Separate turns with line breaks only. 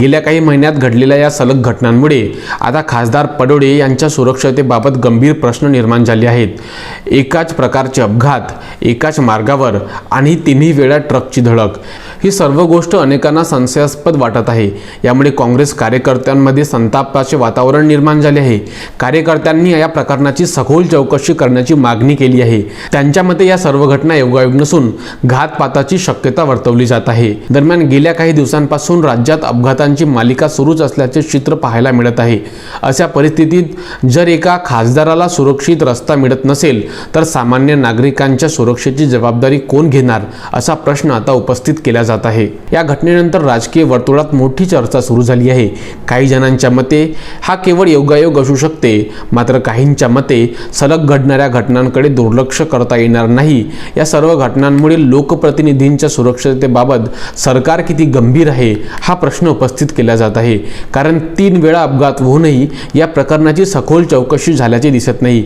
गेल्या काही महिन्यात घडलेल्या या सलग घटनांमुळे आता खासदार पडोळे यांच्या सुरक्षतेबाबत गंभीर प्रश्न निर्माण झाले आहेत। एकाच प्रकारचे अपघात, एकाच मार्गावर आणि तिन्ही वेळा ट्रकची धडक, ही सर्व गोष्ट अनेकांना संशयास्पद वाटत आहे। यामुळे काँग्रेस कार्यकर्त्यांमध्ये संतापाचे वातावरण निर्माण झाले आहे। कार्यकर्त्यांनी या प्रकरणाची सखोल चौकशी करण्याची मागणी केली आहे। त्यांच्या मते या सर्व घटना योगायोग नसून घातपाताची शक्यता वर्तवली जात आहे। दरम्यान गेल्या काही दिवसांपासून राज्यात अपघातांची मालिका सुरूच असल्याचे चित्र पाहायला मिळत आहे। अशा परिस्थितीत जर एका खासदाराला सुरक्षित रस्ता मिळत नसेल तर सामान्य नागरिकांच्या सुरक्षेची जबाबदारी कोण घेणार, असा प्रश्न आता उपस्थित केला जात आहे। या घटनेनंतर राजकीय वर्तुळात मोठी चर्चा सुरू झाली आहे। काही जणांच्या मते हा केवळ योगायोग असू शकते, मात्र काहींच्या मते सलग घडणाऱ्या घटनांकडे दुर्लक्ष करता येणार नाही। या सर्व घटनांमुळे लोकप्रतिनिधींच्या सुरक्षतेबाबत सरकार किती गंभीर आहे, हा प्रश्न उपस्थित केला जात आहे। कारण 3 वेळा अपघात होऊनही या प्रकरणाची सखोल चौकशी झाल्याचे दिसत नाही।